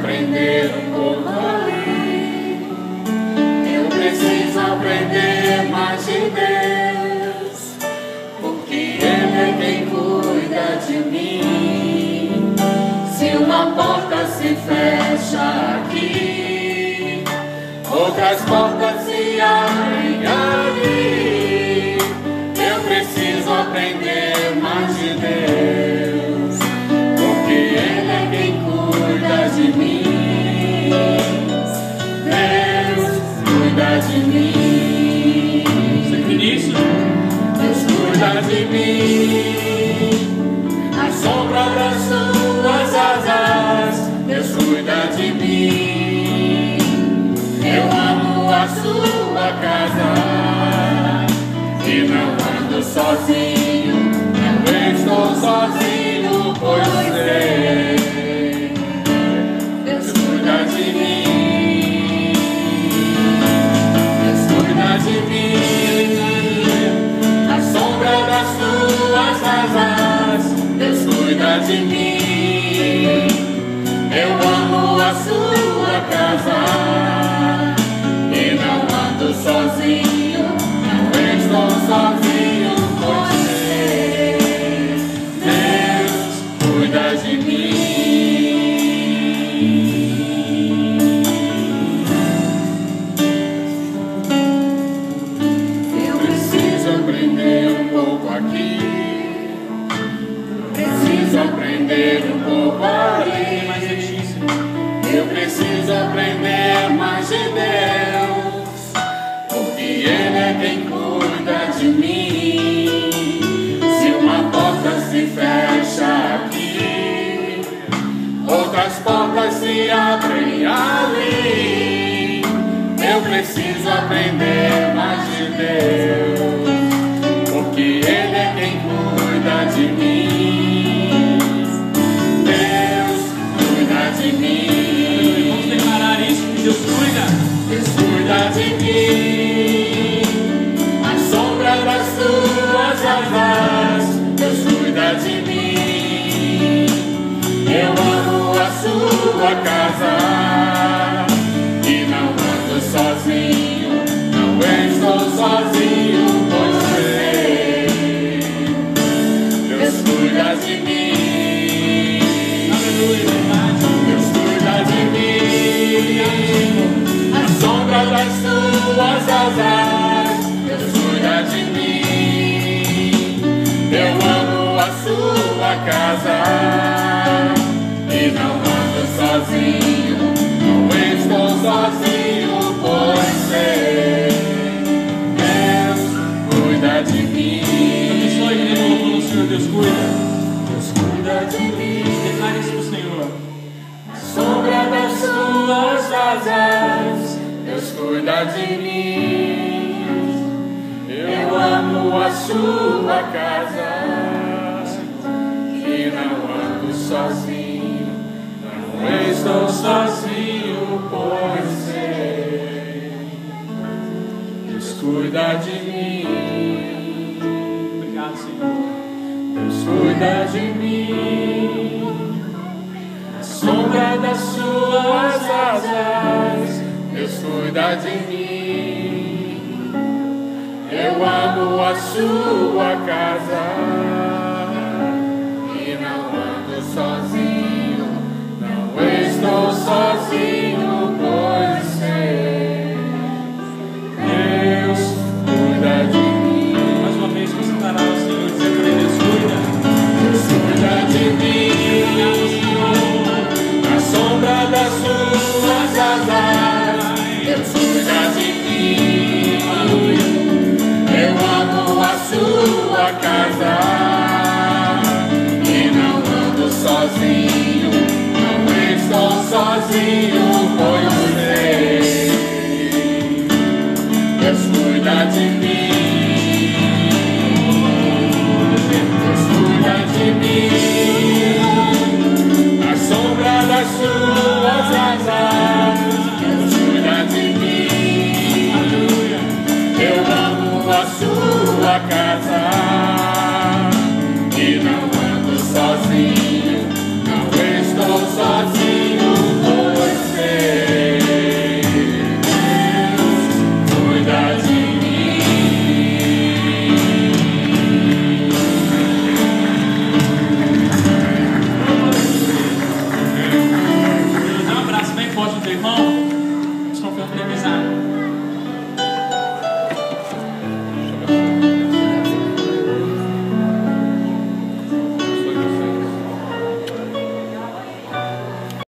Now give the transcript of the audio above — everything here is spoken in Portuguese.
aprender um pouco ali. Eu preciso aprender mais de Deus, porque Ele é quem cuida de mim. Se uma porta se fecha aqui, outras portas se abrem ali. Eu preciso aprender mais de Deus, porque Ele é quem cuida de mim. Deus cuida de mim. Você crê nisso? Deus cuida de mim. A sombra das suas asas, Deus cuida de mim. Eu amo a sua casa e não ando sozinho, não estou sozinho, pois sei. Deus cuida de mim. Deus cuida de mim. A sombra das suas asas, Deus cuida de mim. Eu amo a sua casa e não ando sozinho, não estou sozinho, pois sei. Deus cuida de mim. Eu preciso aprender um pouco aqui, preciso aprender um pouco ali. Mais Letícia. Eu preciso aprender mais de Deus, porque Ele é quem cuida de mim. Se uma porta se fecha aqui, outras portas se abrem ali. Eu preciso aprender mais de Deus, porque Ele é quem cuida de mim. Deus cuida de mim. Vamos declarar isso, que Deus cuida. Deus cuida de mim. A sombra das suas asas, Deus cuida de mim. Eu amo a sua casa e não ando sozinho, não estou sozinho, pois sei. Deus cuida de mim. Aleluia, verdade. Deus cuida de mim. A sombra das suas asas, Deus cuida de mim. Eu amo a sua casa e não ando sozinho, não estou sozinho, pois sei. Deus cuida de mim. Abençoe quem colocou no Senhor, Deus cuida. Deus cuida de mim. Declare isso pro Senhor. Sombra das suas asas, Deus cuida de mim. Eu amo a sua casa e não ando sozinho, não estou sozinho, pois sei. Deus cuida de mim. Obrigado, Senhor. Deus cuida de mim. A sombra das suas asas, Deus cuida de mim. Eu amo a sua casa e não ando sozinho, não estou sozinho, pois sei. Deus cuida de mim. Mais uma vez você estará ao Senhor dizendo para Ele, Deus cuida. Deus cuida de mim. A sombra das suas asas, Deus cuida de mim. Eu amo a sua casa e não ando sozinho, não estou sozinho, pois sei. Deus cuida de mim. Deus cuida de mim. A sombra das suas asas, Deus cuida de mim. Eu amo a sua casa e não ando sozinho.